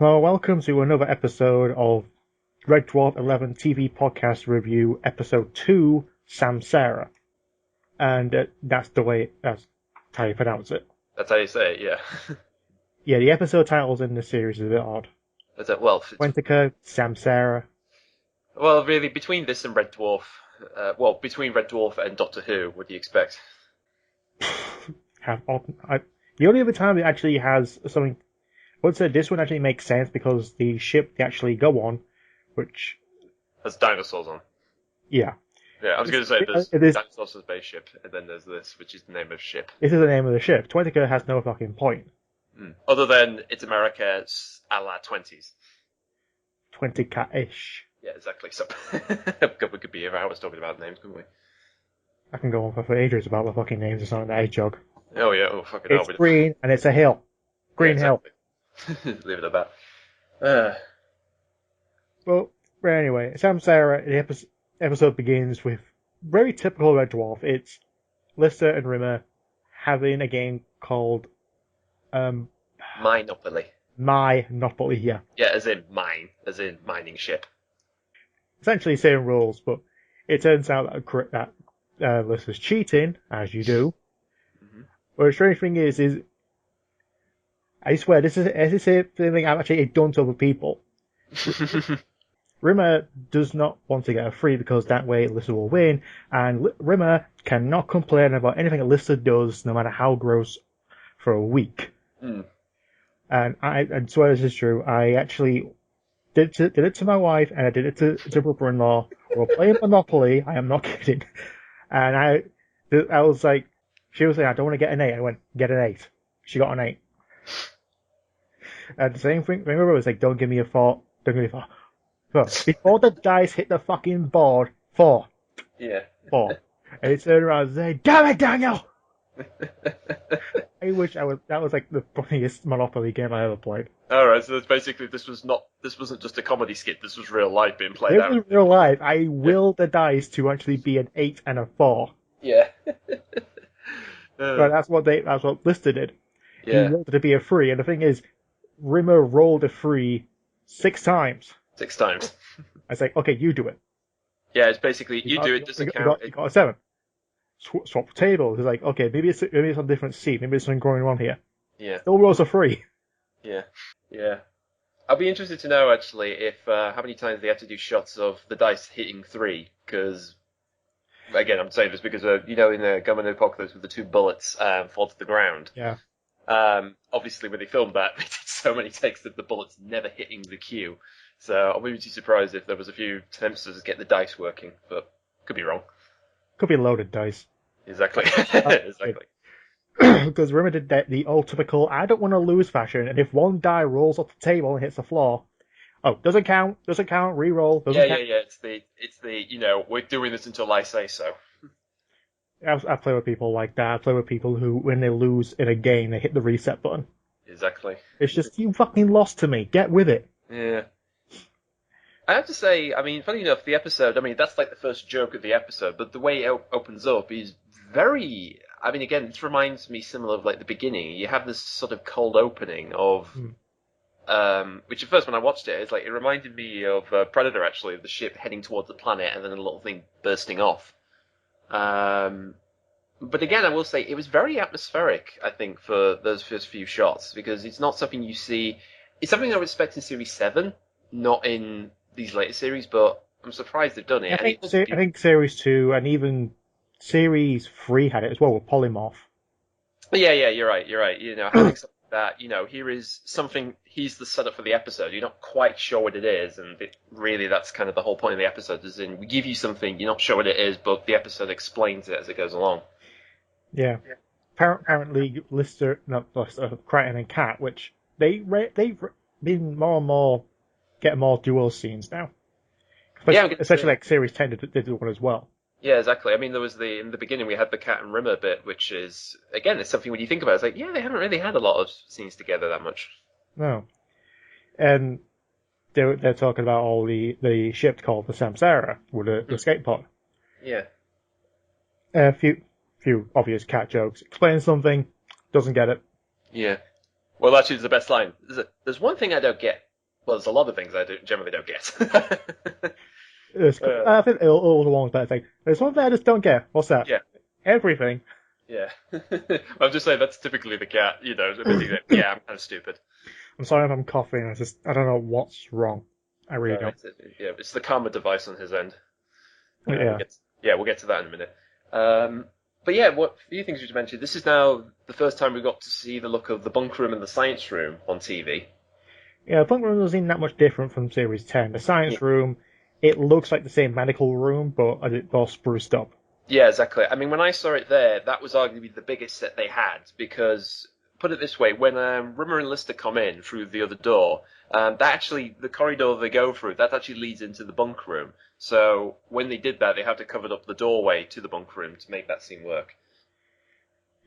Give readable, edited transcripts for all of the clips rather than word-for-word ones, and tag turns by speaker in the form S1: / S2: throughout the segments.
S1: Well, welcome to another episode of Red Dwarf 11 TV Podcast Review, Episode 2, SAMSARA. And that's how you pronounce it.
S2: That's how you say it, yeah.
S1: Yeah, the episode titles in this series is a bit odd.
S2: That's it. Well,
S1: Quentica, SAMSARA.
S2: well, really, between this and Red Dwarf, between Red Dwarf and Doctor Who, what do you expect?
S1: The only other time it actually has something... I would say this one actually makes sense because the ship they actually go on, which...
S2: Has dinosaurs on.
S1: Yeah.
S2: Yeah, I was going to say there's dinosaurs as spaceship, and then there's this, which is the name of ship.
S1: This is the name of the ship. Quentica has no fucking point.
S2: Other than it's America, it's a la 20s.
S1: 20-ish.
S2: Yeah, exactly. So we could be here hours talking about names, couldn't we?
S1: I can go on for ages about the fucking names. It's not an hedgehog.
S2: Oh yeah, oh fucking
S1: hell. It's green and it's a hill. Green hill.
S2: Leave it at that.
S1: Well, anyway, SAMSARA, the episode begins with very typical Red Dwarf. It's Lister and Rimmer having a game called
S2: Minopoly.
S1: Minopoly, yeah.
S2: Yeah, as in mining ship.
S1: Essentially same rules, but it turns out that Lister's cheating, as you do. Mm-hmm. But the strange thing is I swear, this is something I've actually done to other people. Rimmer does not want to get her free because that way Lister will win, and Rimmer cannot complain about anything that Lister does, no matter how gross, for a week.
S2: Mm.
S1: And I swear this is true. I actually did it to my wife, and I did it to brother-in-law. We were playing Monopoly. I am not kidding. And I was like, she was saying, I don't want to get an 8. I went, get an 8. She got an 8. And the same thing, remember, it was like, don't give me a 4. Don't give me a 4. But before the dice hit the fucking board, 4.
S2: Yeah.
S1: 4. And it turned around and said, damn it, Daniel! I wish that was like the funniest Monopoly game I ever played.
S2: Alright, so that's basically, this wasn't just a comedy skit, this was real life being played out.
S1: It was real life. I willed the dice to actually be an 8 and a 4.
S2: Yeah.
S1: But that's what Lister did.
S2: Yeah.
S1: He willed it to be a 3, and the thing is, Rimmer rolled a 3 6 times.
S2: 6 times.
S1: I was like, okay, you do it.
S2: Yeah, it's basically, you do it, doesn't count.
S1: You got a 7. Swap tables. It's like, okay, maybe it's on a different seat. Maybe there's something going on here.
S2: Yeah.
S1: Still rolls a 3.
S2: Yeah. Yeah. I'll be interested to know, actually, if how many times they have to do shots of the dice hitting 3, because, again, I'm saying this because, in the Gunman Apocalypse with the 2 bullets fall to the ground.
S1: Yeah.
S2: Obviously, when they filmed that, they did so many takes that the bullets never hitting the cue. So I wouldn't be too surprised if there was a few attempts to get the dice working, but could be wrong.
S1: Could be loaded dice.
S2: Exactly. Exactly.
S1: Because Rimmer did the old typical, I don't want to lose fashion, and if one die rolls off the table and hits the floor, doesn't count, re-roll, doesn't count.
S2: Yeah, it's the, we're doing this until I say so.
S1: I play with people like that. I play with people who, when they lose in a game, they hit the reset button.
S2: Exactly.
S1: It's just, you fucking lost to me, get with it.
S2: Yeah. I have to say, funny enough, the episode, that's like the first joke of the episode, but the way it opens up is very, again, this reminds me similar of like the beginning. You have this sort of cold opening of, which at first when I watched it, it's like, it reminded me of Predator actually, of the ship heading towards the planet and then a little thing bursting off. But again, I will say, it was very atmospheric, I think, for those first few shots, because it's not something you see, it's something I would expect in Series 7, not in these later series, but I'm surprised they've done it.
S1: I think Series 2 and even Series 3 had it as well with Polymorph.
S2: Yeah, you're right. Having something that, here's the setup for the episode. You're not quite sure what it is, and really that's kind of the whole point of the episode, is we give you something, you're not sure what it is, but the episode explains it as it goes along.
S1: Yeah. Apparently, Crichton and Cat, which they've been more and more get more dual scenes now. Especially like Series 10 did one as well.
S2: Yeah, exactly. There was in the beginning we had the Cat and Rimmer bit, which is, again, it's something when you think about it, it's like, yeah, they haven't really had a lot of scenes together that much.
S1: No. And they're talking about all the ship called the SAMSARA with the escape pod.
S2: Yeah.
S1: A few obvious Cat jokes. Explains something, doesn't get it.
S2: Yeah. Well, actually, it's the best line. There's one thing I don't get. Well, there's a lot of things I generally don't get. uh,
S1: I think all the ones better thing. There's one thing I just don't get. What's that?
S2: yeah,
S1: Everything.
S2: yeah. I'm just saying that's typically the cat, admitting that, yeah, I'm kind of stupid.
S1: I'm sorry if I'm coughing. I don't know what's wrong. I really
S2: No,
S1: don't.
S2: it's the karma device on his end.
S1: Yeah.
S2: We'll get to that in a minute. But yeah, what a few things you mentioned. This is now the first time we got to see the look of the bunk room and the science room on TV.
S1: Yeah, Punk Room doesn't seem that much different from Series 10. The
S2: Yeah,
S1: science room, it looks like the same medical room, but a bit more spruced up.
S2: yeah, exactly. I mean, when I saw it there, that was arguably the biggest set they had because, put it this way, when Rimmer and Lister come in through the other door, that actually the corridor they go through that actually leads into the bunk room. So when they did that, they had to cover up the doorway to the bunk room to make that scene work.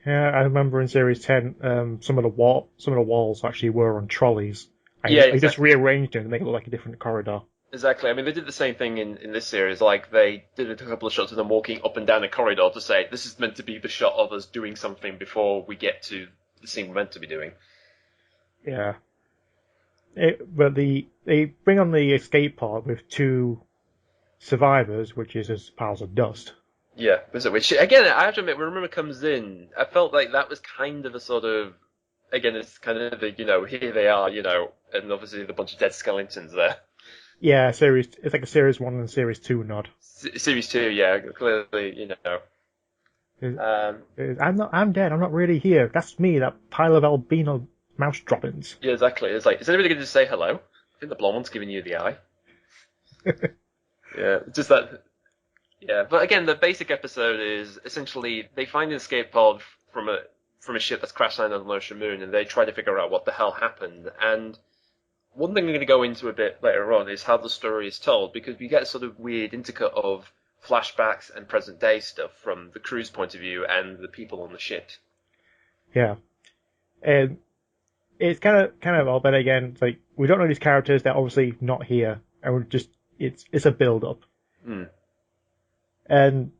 S1: Yeah, I remember in Series 10, some of the walls actually were on trolleys.
S2: Yeah,
S1: I just
S2: exactly.
S1: rearranged them to make it look like a different corridor.
S2: Exactly. I mean, they did the same thing in this series. Like, they did a couple of shots of them walking up and down a corridor to say, this is meant to be the shot of us doing something before we get to the scene we're meant to be doing.
S1: Yeah. But they bring on the escape pod with two survivors, which is just piles of dust.
S2: Yeah, which, again, I have to admit, when Rumor comes in, I felt like that was kind of a sort of, again, it's kind of the, here they are, and obviously the bunch of dead skeletons there.
S1: Yeah, it's like a Series 1 and Series 2 nod.
S2: Series 2, yeah, clearly,
S1: I'm dead, I'm not really here. That's me, that pile of albino mouse droppings.
S2: Yeah, exactly. It's like, is anybody going to say hello? I think the blonde one's giving you the eye. Yeah, just that. Yeah, but again, the basic episode is essentially they find an escape pod from a ship that's crash landed on the Ocean Moon, and they try to figure out what the hell happened. And one thing I'm going to go into a bit later on is how the story is told, because we get a sort of weird intercut of flashbacks and present day stuff from the crew's point of view and the people on the ship.
S1: Yeah. And it's kind of odd, but again, it's like we don't know these characters, they're obviously not here. And we're just it's a build up.
S2: Hmm.
S1: And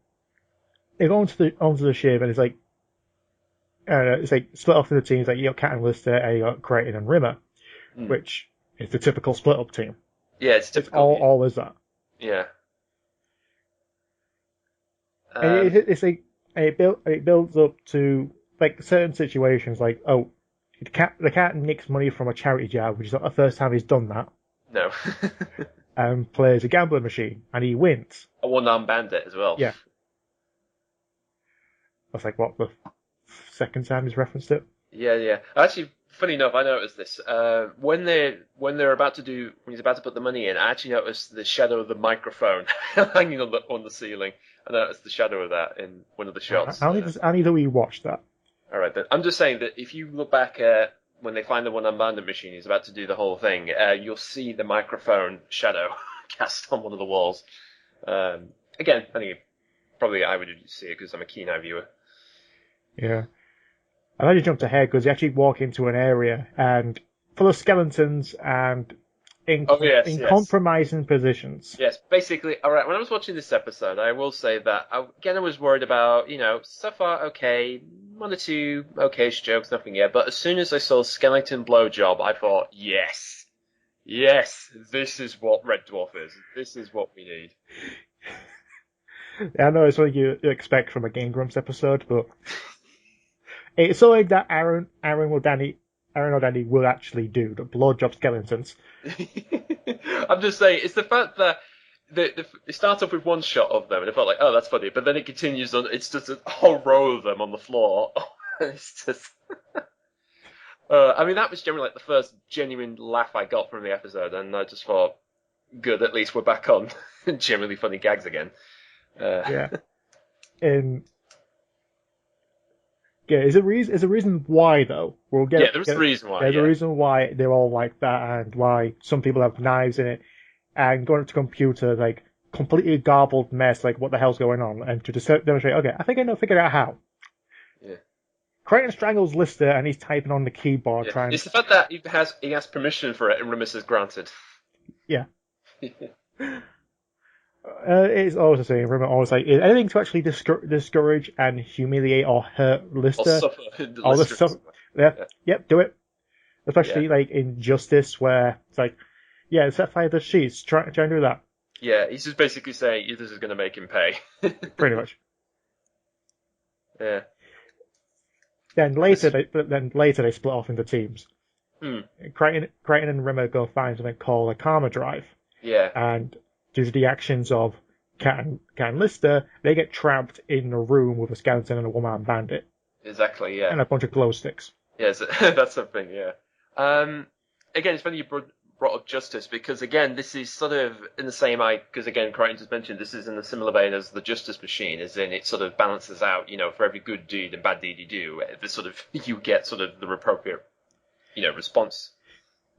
S1: they go onto the ship and it's like split off into teams, like you got Cat and Lister and you got Creighton and Rimmer, which is the typical split up team.
S2: Yeah, it's
S1: It's
S2: typical.
S1: always that.
S2: Yeah.
S1: And it builds up to like certain situations, like the cat nicks money from a charity jar, which is not the first time he's done that,
S2: No.
S1: and plays a gambling machine, and he wins.
S2: A one-armed bandit as well.
S1: Yeah, that's like what the second time he's referenced it.
S2: Yeah, yeah. Actually, funny enough, I noticed this. When they're about to when he's about to put the money in, I actually noticed the shadow of the microphone hanging on the ceiling. I noticed the shadow of that in one of the shots.
S1: I need to rewatch that.
S2: All right, then. I'm just saying that if you look back at when they find the one-armed bandit machine, he's about to do the whole thing. You'll see the microphone shadow cast on one of the walls. Again, I think probably I would see it because I'm a keen eye viewer.
S1: Yeah. I just jumped ahead because you actually walk into an area and full of skeletons and in compromising positions.
S2: Yes, basically, alright, when I was watching this episode, I will say that, I was worried about, so far okay, one or two okay-ish jokes, nothing yet, but as soon as I saw skeleton blowjob, I thought, yes, this is what Red Dwarf is. This is what we need.
S1: I know it's what you expect from a Game Grumps episode, but it's something that Aaron or Danny will actually do, the blowjob skeletons.
S2: I'm just saying, it's the fact that it starts off with one shot of them, and it felt like, oh, that's funny, but then it continues on, it's just a whole row of them on the floor. It's just... I mean, that was generally like the first genuine laugh I got from the episode, and I just thought, good, at least we're back on generally funny gags again.
S1: Yeah. And... Yeah, is a reason why though.
S2: There's a reason why.
S1: There's a reason why they're all like that, and why some people have knives in it, and going to computer like completely garbled mess, like what the hell's going on, and to just demonstrate. Okay, I think I know figured out how.
S2: Yeah.
S1: Creighton strangles Lister, and he's typing on the keyboard trying.
S2: It's the fact that he has permission for it, and Rimmer says granted.
S1: Yeah. It's always the same. Remember, always like anything to actually discourage and humiliate or hurt Lister.
S2: Or suffer.
S1: Yep, do it. Especially like in Justice, where it's like Yeah, set fire to the sheets. Try and do that.
S2: Yeah, he's just basically saying this is going to make him pay.
S1: Pretty much.
S2: Yeah.
S1: Then later they split off into teams.
S2: Hmm.
S1: Crichton and Rimmer go find something called a Karma Drive,
S2: Yeah.
S1: and due to the actions of Cat and Lister, they get trapped in a room with a skeleton and a one-man bandit
S2: Exactly. Yeah.
S1: and a bunch of glow sticks.
S2: Yes, that's something. Yeah. Again, it's funny you brought up Justice because again, this is sort of in the same because again, Crichton just mentioned this is in a similar vein as the Justice Machine, as in it sort of balances out. For every good deed and bad deed you do, the sort of you get sort of the appropriate, response.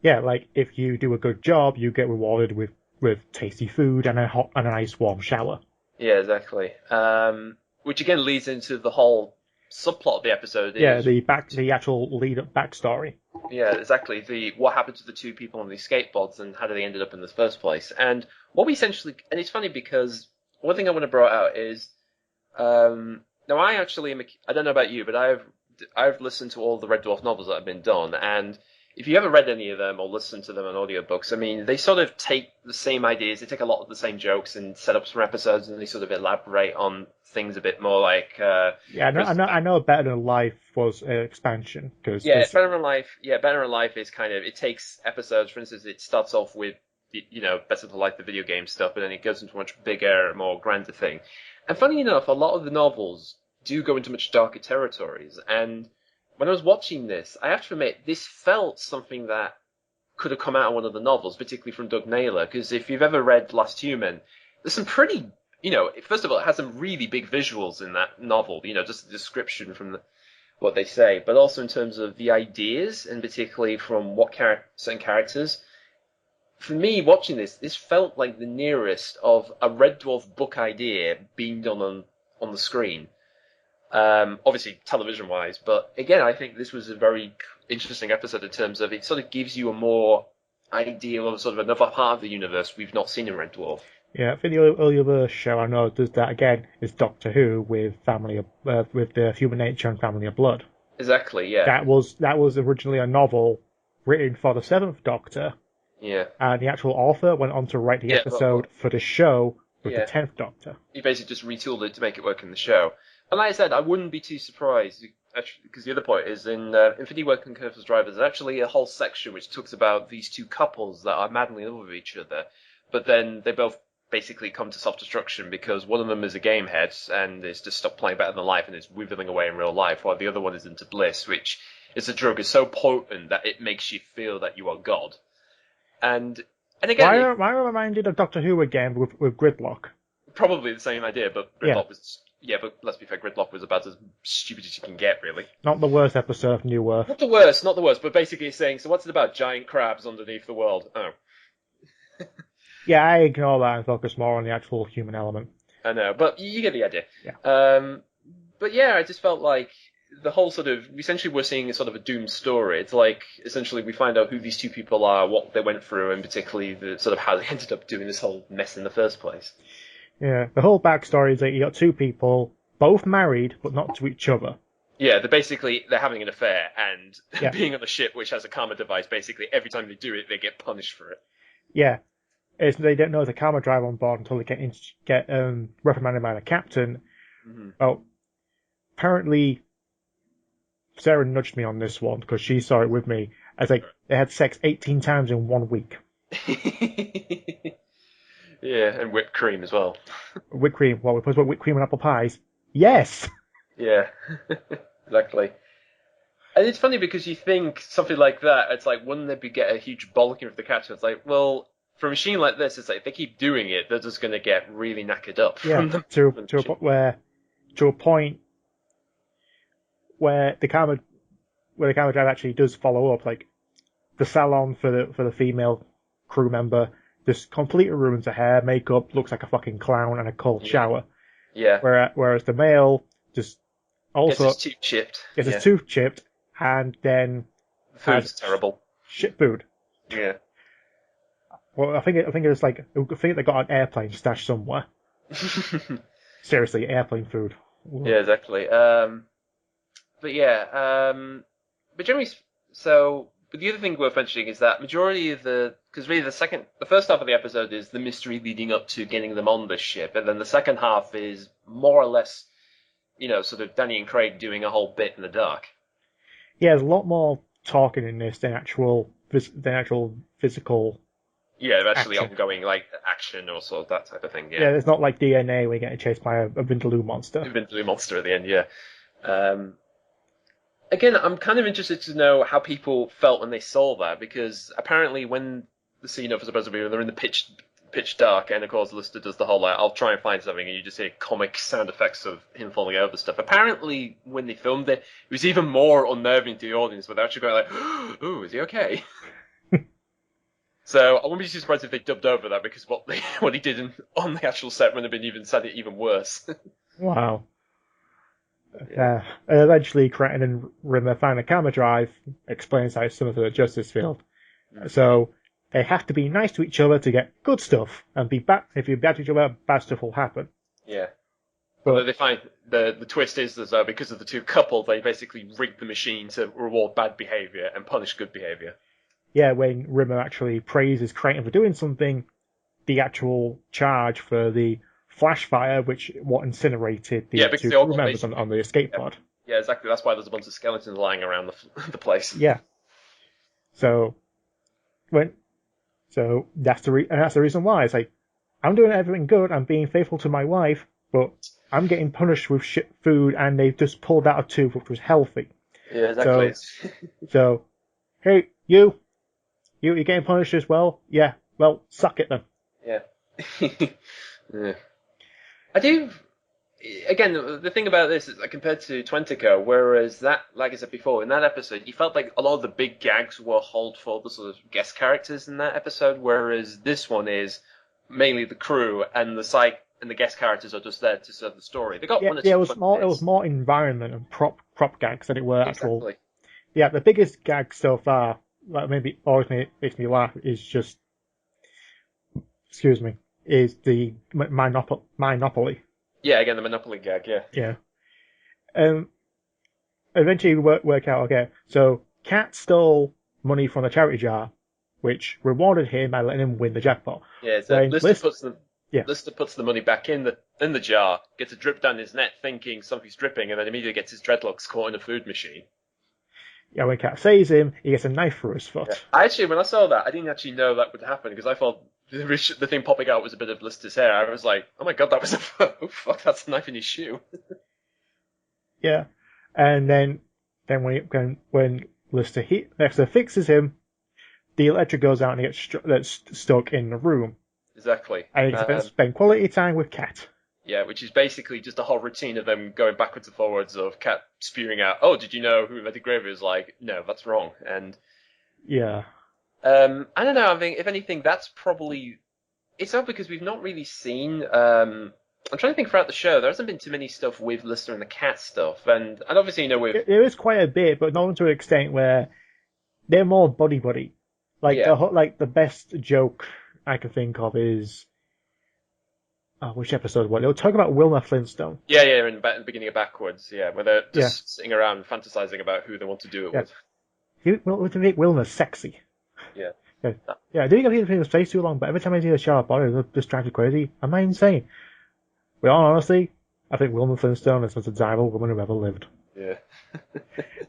S1: Yeah, like if you do a good job, you get rewarded with tasty food and a nice warm shower.
S2: Yeah, exactly. Which again leads into the whole subplot of the episode.
S1: Yeah, the actual lead up backstory.
S2: Yeah, exactly. What happened to the two people on these skateboards and how did they ended up in the first place? And what we essentially, and it's funny because one thing I want to bring out is, now I actually am. I don't know about you, but I've listened to all the Red Dwarf novels that have been done, and if you ever read any of them or listened to them on audiobooks, I mean, they sort of take the same ideas, they take a lot of the same jokes and set up some episodes, and they sort of elaborate on things a bit more like.
S1: Yeah, I know. Better Than Life was an expansion because
S2: Better Than Life. Yeah, Better Than Life is kind of it takes episodes. For instance, it starts off with Better Than Life, the video game stuff, but then it goes into a much bigger, more grander thing. And funny enough, a lot of the novels do go into much darker territories, and when I was watching this, I have to admit, this felt something that could have come out of one of the novels, particularly from Doug Naylor, because if you've ever read Last Human, there's some pretty, first of all, it has some really big visuals in that novel, just the description from what they say, but also in terms of the ideas, and particularly from what certain characters. For me, watching this felt like the nearest of a Red Dwarf book idea being done on the screen. Obviously television wise, but again, I think this was a very interesting episode in terms of it sort of gives you a more idea of sort of another part of the universe we've not seen in Red Dwarf.
S1: Yeah, I think the only other show I know does that again is Doctor Who with with the Human Nature and Family of Blood.
S2: Exactly, yeah.
S1: That was originally a novel written for the Seventh Doctor.
S2: Yeah.
S1: And the actual author went on to write the episode for the show with the 10th Doctor.
S2: He basically just retooled it to make it work in the show. And like I said, I wouldn't be too surprised, actually, because the other point is in Infinity Work and Curse Drive, there's actually a whole section which talks about these two couples that are madly in love with each other, but then they both basically come to self-destruction because one of them is a game head and is just stopped playing Better Than Life and is withering away in real life, while the other one is into bliss, which is a drug is so potent that it makes you feel that you are God. And again,
S1: why am I reminded of Doctor Who again with Gridlock?
S2: Probably the same idea, but Gridlock was. Yeah, but let's be fair, Gridlock was about as stupid as you can get, really.
S1: Not the worst episode of New Earth.
S2: Not the worst, but basically saying, so what's it about? Giant crabs underneath the world. Oh.
S1: Yeah, I ignore that and focus more on the actual human element.
S2: I know, but you get the idea.
S1: Yeah.
S2: But yeah, I just felt like the whole sort of, essentially we're seeing a sort of a doomed story. It's like, essentially we find out who these two people are, what they went through, and particularly the sort of how they ended up doing this whole mess in the first place.
S1: Yeah, the whole backstory is that you got two people, both married, but not to each other.
S2: Yeah, they're having an affair, and being on a ship which has a karma device, basically every time they do it, they get punished for it.
S1: Yeah, they don't know there's a karma drive on board until they get reprimanded by the captain.
S2: Mm-hmm.
S1: Oh, apparently Sarah nudged me on this one because she saw it with me. As like they had sex 18 times in 1 week.
S2: Yeah, and whipped cream as well.
S1: Whipped cream. Well, we're supposed to put whipped cream on apple pies. Yes!
S2: Yeah, exactly. And it's funny because you think something like that, it's like, wouldn't they get a huge bollocking of the captain? It's like, well, for a machine like this, it's like, if they keep doing it, they're just going to get really knackered up.
S1: Yeah, to a point where the karma drive actually does follow up. Like, the salon for the female crew member just completely ruins her hair, makeup, looks like a fucking clown, and a cold shower.
S2: Yeah.
S1: Whereas the male just also
S2: gets his tooth chipped.
S1: Gets his tooth chipped, and then
S2: food's terrible.
S1: Shit food.
S2: Yeah.
S1: Well, I think they got an airplane stashed somewhere. Seriously, airplane food.
S2: Yeah, exactly. But generally, so But the other thing worth mentioning is that majority of because really the first half of the episode is the mystery leading up to getting them on this ship, and then the second half is more or less, sort of Danny and Craig doing a whole bit in the dark.
S1: Yeah, there's a lot more talking in this than actual physical
S2: Yeah, actually
S1: action.
S2: ongoing like action or sort of that type of thing.
S1: Yeah,
S2: Yeah,
S1: it's not like DNA where you're getting chased by a Vindaloo monster.
S2: even the monster at the end. Yeah. Um, Again, I'm kind of interested to know how people felt when they saw that because apparently when the scene of supposed to be they're in the pitch dark and of course Lister does the whole like I'll try and find something and you just hear comic sound effects of him falling over stuff. Apparently when they filmed it, it was even more unnerving to the audience where they're actually going like, "Ooh, is he okay?" So I wouldn't be too surprised if they dubbed over that because what he did on the actual set would have been even worse.
S1: Wow.
S2: Yeah.
S1: Eventually, Cretton and Rimmer find a camera drive, explains how it's similar to the Justice Field.
S2: Mm.
S1: So they have to be nice to each other to get good stuff, and be bad. If you're bad to each other, bad stuff will happen.
S2: Yeah. Although
S1: But
S2: they find the twist is that because of the two couples, they basically rigged the machine to reward bad behavior and punish good behavior.
S1: yeah, when Rimmer actually praises Creighton for doing something, the actual charge for the flash fire, which incinerated
S2: Yeah,
S1: the
S2: because
S1: two
S2: they all
S1: crew
S2: got
S1: members on the escape
S2: yeah,
S1: pod.
S2: yeah, exactly. That's why there's a bunch of skeletons lying around the place.
S1: Yeah. So when that's the reason why it's like I'm doing everything good. I'm being faithful to my wife, but I'm getting punished with shit food, and they've just pulled out a tooth which was healthy.
S2: Yeah, exactly.
S1: So hey, you're getting punished as well. Yeah, well, suck it then.
S2: Yeah. Yeah. I do. Again, the thing about this is, like, compared to Twentico, whereas that, like I said before, in that episode, you felt like a lot of the big gags were hold for the sort of guest characters in that episode, whereas this one is mainly the crew and the psych and the guest characters are just there to serve the story. They got
S1: Yeah,
S2: one or
S1: yeah,
S2: two funny
S1: it was
S2: bits.
S1: more environment and prop gags than it were actual.
S2: Exactly.
S1: Yeah, the biggest gag so far, like maybe always makes me laugh, is just excuse me, is the Monopoly.
S2: Yeah, again, the Monopoly gag, yeah.
S1: Yeah. Um, Eventually we work out, okay, so Cat stole money from the charity jar, which rewarded him by letting him win the jackpot.
S2: Yeah, so
S1: When List, yeah,
S2: Lister puts the money back in the jar, gets a drip down his neck, thinking something's dripping, and then immediately gets his dreadlocks caught in a food machine.
S1: yeah, when Cat saves him, he gets a knife through his
S2: Yeah.
S1: foot.
S2: When I saw that, I didn't actually know that would happen because I thought the thing popping out was a bit of Lister's hair. I was like, oh my god, that was oh fuck, that's a knife in his shoe.
S1: Yeah, and then when Lister fixes him, the electric goes out and he gets stuck in the room,
S2: Exactly.
S1: and he gets to spend quality time with Cat.
S2: Yeah, which is basically just a whole routine of them going backwards and forwards of Cat spewing out, oh, did you know who Eddie Gravy is? Like, no, that's wrong. And
S1: Yeah,
S2: I don't know. I think if anything, that's probably it's odd because we've not really seen. I'm trying to think throughout the show. There hasn't been too many stuff with Lister and the cat stuff, and obviously with
S1: there is quite a bit, but not to an extent where they're more buddy. Like
S2: yeah,
S1: the best joke I can think of is which episode was it? They were talking about Wilma Flintstone.
S2: yeah, in the beginning of Backwards, yeah, where they're
S1: Yeah,
S2: just sitting around fantasizing about who they want to do it
S1: yeah.
S2: with.
S1: We can make Wilma sexy.
S2: Yeah,
S1: Yeah, yeah. I didn't get to stay too long, but every time I see a Charlotte body, it just drives me crazy. Am I insane? But all honesty, I think Wilma Flintstone is the most desirable woman who ever lived.
S2: yeah,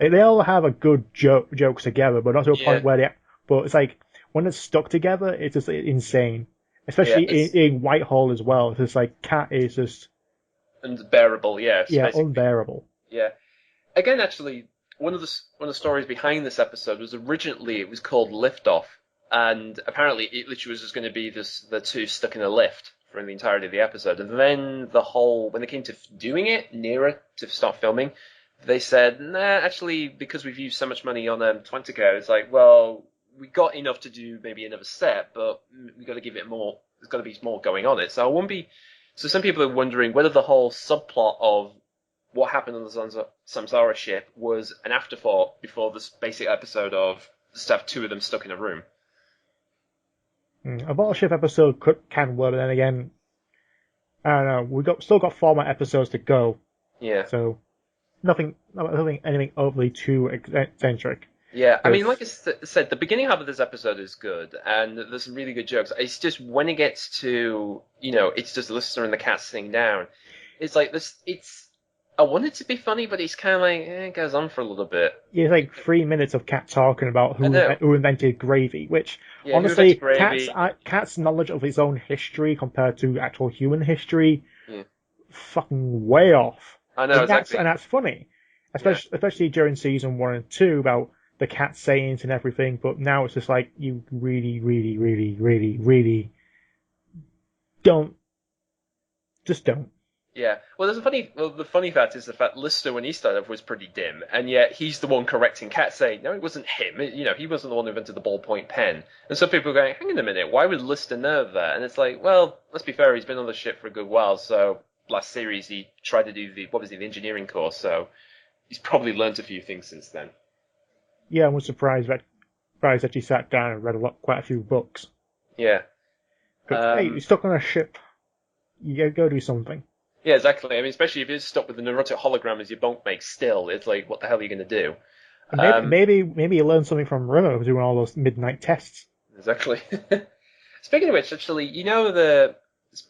S1: They all have a good jokes together, but not to a
S2: yeah,
S1: point where they. But it's like when it's stuck together, it's just insane.
S2: yeah.
S1: Especially
S2: It's
S1: in Whitehall as well. It's just like Cat is just
S2: unbearable. Yeah, it's
S1: yeah
S2: basically
S1: unbearable.
S2: yeah. Again, actually, one of the stories behind this episode was originally it was called Liftoff, and apparently it literally was just going to be the two stuck in a lift for the entirety of the episode. And then when they came to doing it nearer to start filming, they said, nah, actually, because we've used so much money on Twentico, it's like, well, we got enough to do maybe another set, but we got to give it more. There's got to be more going on it. So I won't be. So some people are wondering whether the whole subplot of what happened on the Samsara ship was an afterthought before this basic episode of just have two of them stuck in a room.
S1: A battleship episode can work, but then again, I don't know. Still got 4 more episodes to go,
S2: Yeah.
S1: so nothing anything overly too eccentric.
S2: Yeah, I mean, like
S1: Because
S2: I said, the beginning half of this episode is good, and there's some really good jokes. It's just when it gets to, it's just Lister and the cat sitting down. It's like this. I want it to be funny, but it's kind of like it goes on for a little bit.
S1: it's like 3 minutes of Cat talking about
S2: I know.
S1: who invented gravy, which
S2: Yeah, who invented
S1: honestly,
S2: gravy?
S1: Cat's knowledge of his own history compared to actual human history,
S2: Yeah.
S1: fucking way off.
S2: I know
S1: And
S2: exactly.
S1: that's funny,
S2: Yeah,
S1: especially during season 1 and 2 about the cat sayings and everything. But now it's just like you really, really, really, really, really don't just don't.
S2: yeah. Well, the funny fact is the fact Lister when he started off was pretty dim, and yet he's the one correcting Cat, saying no, it wasn't him. He wasn't the one who invented the ballpoint pen. And some people are going, hang on a minute, why would Lister know that? And it's like, well, let's be fair, he's been on the ship for a good while. So last series he tried to do the engineering course, so he's probably learnt a few things since then.
S1: Yeah, I was surprised that she sat down and read quite a few books.
S2: Yeah.
S1: Because hey, you're stuck on a ship. You gotta go do something.
S2: Yeah, exactly. I mean, especially if you're stuck with the neurotic hologram as your bunkmate still, it's like, what the hell are you going to do?
S1: And
S2: Um,
S1: maybe you learn something from Rimmer doing all those midnight tests.
S2: exactly. Speaking of which, actually,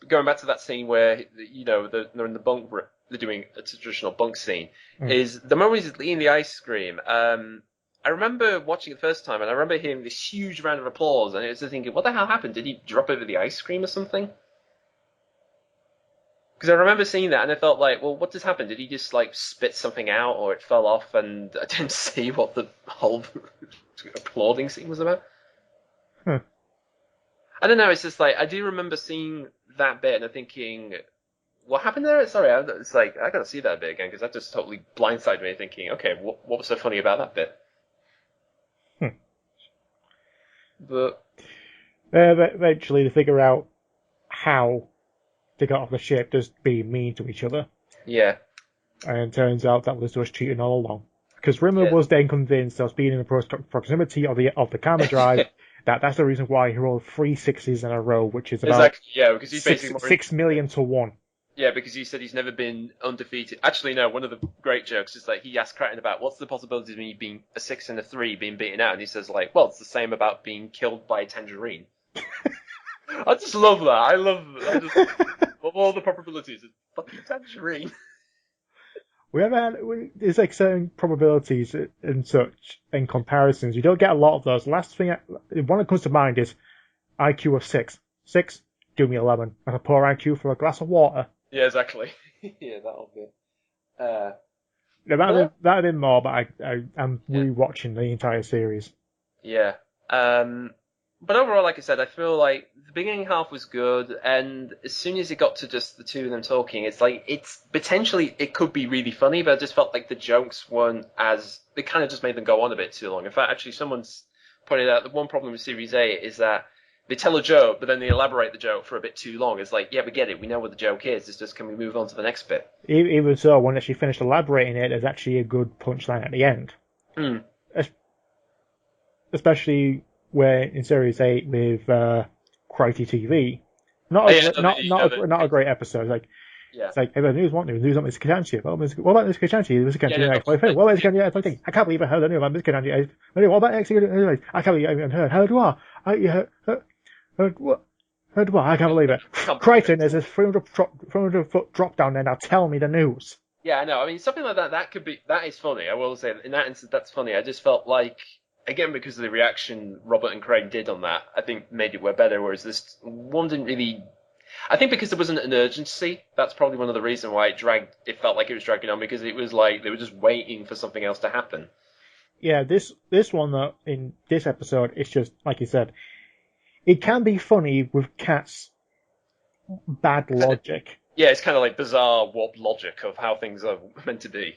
S2: going back to that scene where they're in the bunk, they're doing a traditional bunk scene.
S1: Mm.
S2: Is the moment he's eating the ice cream? I remember watching it the first time, and I remember hearing this huge round of applause, and I was thinking, what the hell happened? Did he drop over the ice cream or something? Because I remember seeing that, and I felt like, well, what just happened? Did he just like spit something out, or it fell off, and I didn't see what the whole applauding scene was about?
S1: Huh.
S2: I don't know. It's just like I do remember seeing that bit and I'm thinking, what happened there? Sorry, it's like I gotta see that bit again because that just totally blindsided me. Thinking, okay, what was so funny about that bit?
S1: Hmm.
S2: But
S1: But eventually, they figure out how to get off the ship, just being mean to each other.
S2: yeah,
S1: And it turns out that was just cheating all along. Because Rimmer
S2: yeah,
S1: was then convinced that being in the proximity of the camera drive, that's the reason why he rolled 3 6s in a row, which is about
S2: exactly. Yeah, because he's
S1: six
S2: basically more.
S1: 6 million to one.
S2: Yeah, because he said he's never been undefeated. Actually, no. One of the great jokes is like he asked Crichton about what's the possibility of me being a 6 and a 3 being beaten out, and he says like, well, it's the same about being killed by a tangerine. I just love that. I just of all the probabilities, it's fucking tangerine.
S1: There's like certain probabilities and such and comparisons. You don't get a lot of those. The last thing, one that comes to mind is IQ of 6. 6, do me 11. That's a poor IQ for a glass of water.
S2: Yeah, exactly. Yeah, that'll be. Uh,
S1: There
S2: but
S1: might have been more, but I'm
S2: yeah,
S1: rewatching the entire series.
S2: yeah. But overall, like I said, I feel like the beginning half was good, and as soon as it got to just the two of them talking, it's like it's potentially it could be really funny, but I just felt like the jokes weren't as they kind of just made them go on a bit too long. In fact, actually, someone's pointed out the one problem with Series 8 is that they tell a joke, but then they elaborate the joke for a bit too long. It's like, yeah, we get it, we know what the joke is. It's just can we move on to the next bit?
S1: Even so, when she finished elaborating it, there's actually a good punchline at the end.
S2: Hmm.
S1: Especially where in Series 8 with Crikey TV.
S2: Oh, yeah, no, the
S1: Not a great episode.
S2: yeah.
S1: It's like, hey, the news, what news? News on Mr. Kajanchi. What about Mr. Kajanchi? Mr.
S2: Yeah,
S1: Kajanchi,
S2: no, no,
S1: ex-boyfriend. What about Mr. Kajanchi, ex-boyfriend? I can't believe I heard the news about Mr. Kajanchi. What about ex I can't believe I even heard. Heard what? Heard what? Heard what? I can't believe it.
S2: I can't believe
S1: Crichton,
S2: it.
S1: there's a 300-foot drop down there. Now tell me the news.
S2: Yeah, I know. I mean, something like that is funny. I will say, in that instance, that's funny. I just felt like, again, because of the reaction Robert and Craig did on that, I think made it work better, whereas this one didn't really. I think because there wasn't an urgency, that's probably one of the reasons why it felt like it was dragging on, because it was like they were just waiting for something else to happen.
S1: Yeah, this one though, in this episode, it's just, like you said, it can be funny with Cat's bad logic.
S2: Yeah, it's kind of like bizarre warped logic of how things are meant to be.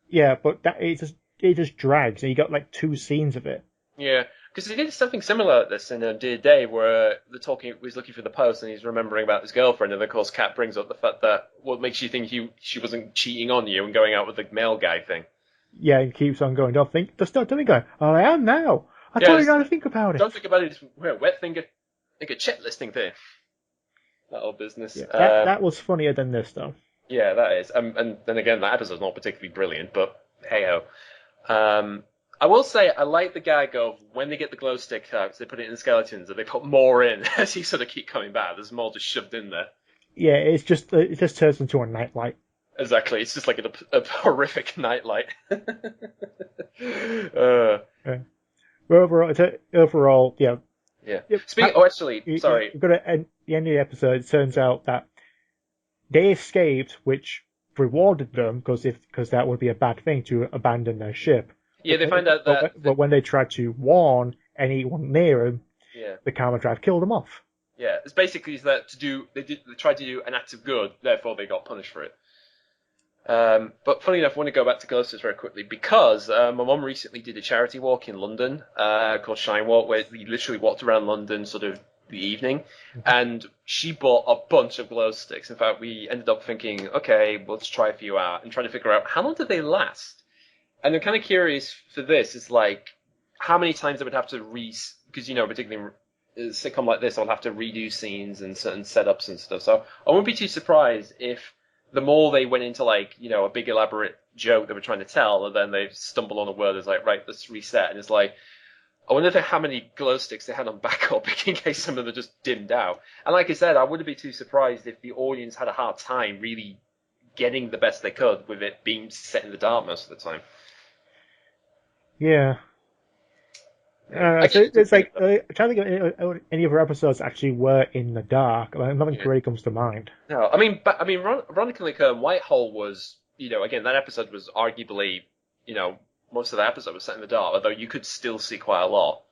S1: Yeah, but it just drags, and you got like 2 scenes of it.
S2: Yeah, because he did something similar like this in Dear Day, where he's looking for the post and he's remembering about his girlfriend, and of course, Kat brings up the fact that what makes you think she wasn't cheating on you and going out with the male guy thing.
S1: Yeah, it keeps on going. Just don't go. Oh, I am now. I
S2: Yeah,
S1: told you not to think about it.
S2: don't think about it. It's wet finger, like a checklisting thing. That old business.
S1: Yeah, that was funnier than this though.
S2: Yeah, that is. And then again, that episode's not particularly brilliant, but hey ho. I will say I like the gag of when they get the glow stick out, they put it in the skeletons, and they put more in as he sort of keep coming back. There's more just shoved in there.
S1: Yeah, it just turns into a nightlight.
S2: Exactly. It's just like a horrific nightlight.
S1: Yeah. But overall, yeah.
S2: Yeah.
S1: Yep.
S2: Speaking. Oh, actually, sorry.
S1: You've got to end the end of the episode. It turns out that they escaped, which rewarded them because that would be a bad thing to abandon their ship.
S2: Yeah, they find out that.
S1: But when they tried to warn anyone near them,
S2: Yeah.
S1: the Karma Drive killed them off.
S2: Yeah, it's basically that they tried to do an act of good, therefore they got punished for it. But funny enough, I want to go back to Glowsters very quickly because my mum recently did a charity walk in London called Shine Walk, where we literally walked around London sort of the evening, and she bought a bunch of glow sticks. In fact, we ended up thinking, okay, let's try a few out and trying to figure out how long did they last. And I'm kind of curious for this, is like how many times I would have to because particularly a sitcom like this, I'll have to redo scenes and certain setups and stuff. So I wouldn't be too surprised if the more they went into like, a big elaborate joke they were trying to tell, and then they stumble on a word that's like, right, let's reset. And it's like, I wonder how many glow sticks they had on backup in case some of them just dimmed out. And like I said, I wouldn't be too surprised if the audience had a hard time really getting the best they could with it being set in the dark most of the time.
S1: Yeah. It's like I'm trying to think of any other episodes actually were in the dark. Like, nothing really comes to mind.
S2: No, I mean, ironically, Whitehall was, again, that episode was arguably, most of the episode was set in the dark, although you could still see quite a lot.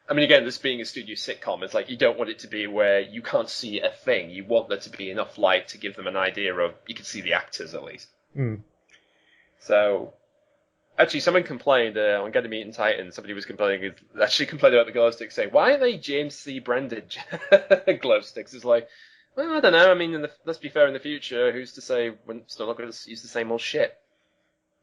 S2: I mean, again, this being a studio sitcom, it's like you don't want it to be where you can't see a thing. You want there to be enough light to give them an idea of you can see the actors at least.
S1: Mm.
S2: So. Actually, someone complained on Get a Meet in Titan. Somebody was complaining about the glow sticks, saying, "Why are they James C. branded glow sticks?" It's like, well, I don't know. I mean, let's be fair. In the future, who's to say we're still not going to use the same old shit?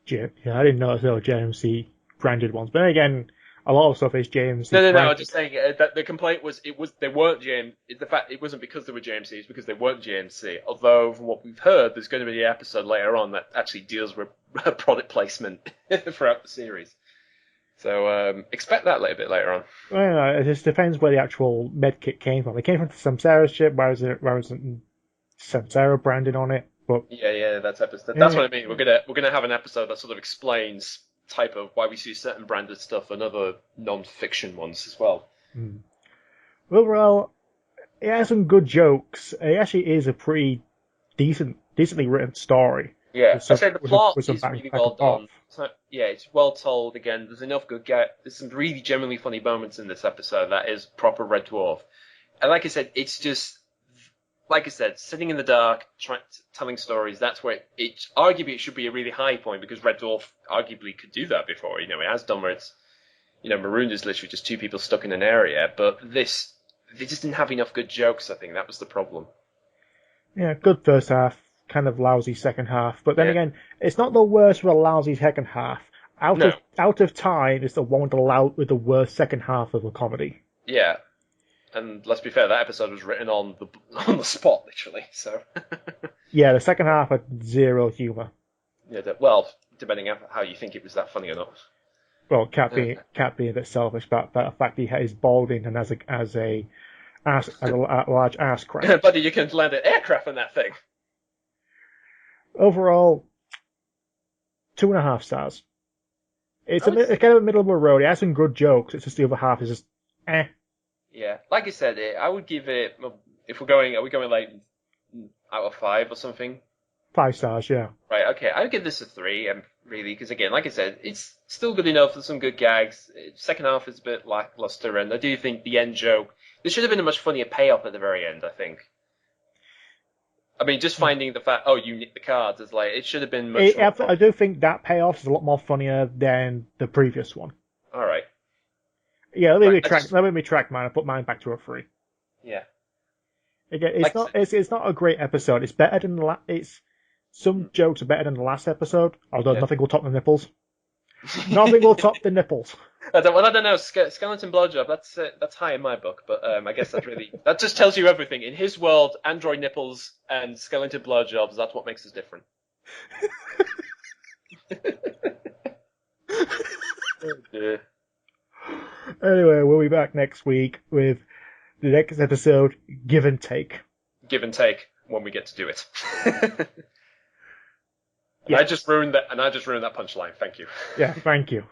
S1: Yeah, I didn't notice there were JMC branded ones, but then again, a lot of stuff is JMC.
S2: No. I'm just saying that the complaint was they weren't JMC. The fact it wasn't because they were JMC, it's because they weren't JMC. Although from what we've heard, there's going to be an episode later on that actually deals with product placement throughout the series. So expect that a little bit later on.
S1: Well, it just depends where the actual medkit came from. It came from the SAMSARA ship, where isn't SAMSARA branded on it? But
S2: yeah, that's episode. That's what I mean. We're gonna have an episode that sort of explains type of why we see certain branded stuff and other non-fiction ones as well.
S1: Overall, it has some good jokes. It actually is a pretty decently written story.
S2: Yeah, I say the plot is
S1: back,
S2: really
S1: back
S2: well done. So, yeah, it's well told. Again, there's enough there's some really genuinely funny moments in this episode that is proper Red Dwarf. And like I said, it's just, like I said, sitting in the dark, telling stories, that's where arguably it should be a really high point because Red Dwarf arguably could do that before. It has done where it's, Marooned is literally just two people stuck in an area, but they just didn't have enough good jokes, I think. That was the problem.
S1: Yeah, good first half, kind of lousy second half, but then again, it's not the worst with a lousy second half. Out of Time is the one with the worst second half of a comedy.
S2: Yeah. And let's be fair, that episode was written on the spot, literally. So.
S1: Yeah, the second half had zero humour.
S2: Yeah, well, depending on how you think it was that funny or not.
S1: Well, Cat being a bit selfish about the fact he is balding and as a large ass crack.
S2: Buddy, you can land an aircraft on that thing.
S1: Overall, 2.5 stars. It's kind of a middle of the road. It has some good jokes. It's just the other half is just eh.
S2: Yeah, like I said, I would give it. If are we going like out of 5 or something?
S1: 5 stars, yeah.
S2: Right. Okay, I would give this a 3. Really, because again, like I said, it's still good enough. There's some good gags. Second half is a bit lackluster, and I do think the end joke. There should have been a much funnier payoff at the very end. I think. I mean, just finding the fact, you nicked the cards, is like, it should have been much more fun.
S1: I do think that payoff is a lot more funnier than the previous one.
S2: Alright.
S1: Yeah, let me retract mine. I put mine back to a 3.
S2: Yeah.
S1: Again, it's not a great episode. It's better than some jokes are better than the last episode, although nothing will top the nipples. Nothing will top the nipples.
S2: I don't know. Skeleton blowjob. That's high in my book, but I guess that just tells you everything. In his world, android nipples and skeleton blowjobs. That's what makes us different. Yeah.
S1: Anyway, we'll be back next week with the next episode, Give and Take.
S2: Give and take when we get to do it.
S1: Yeah.
S2: I just ruined that, and I just ruined that punchline. Thank you.
S1: Yeah, thank you.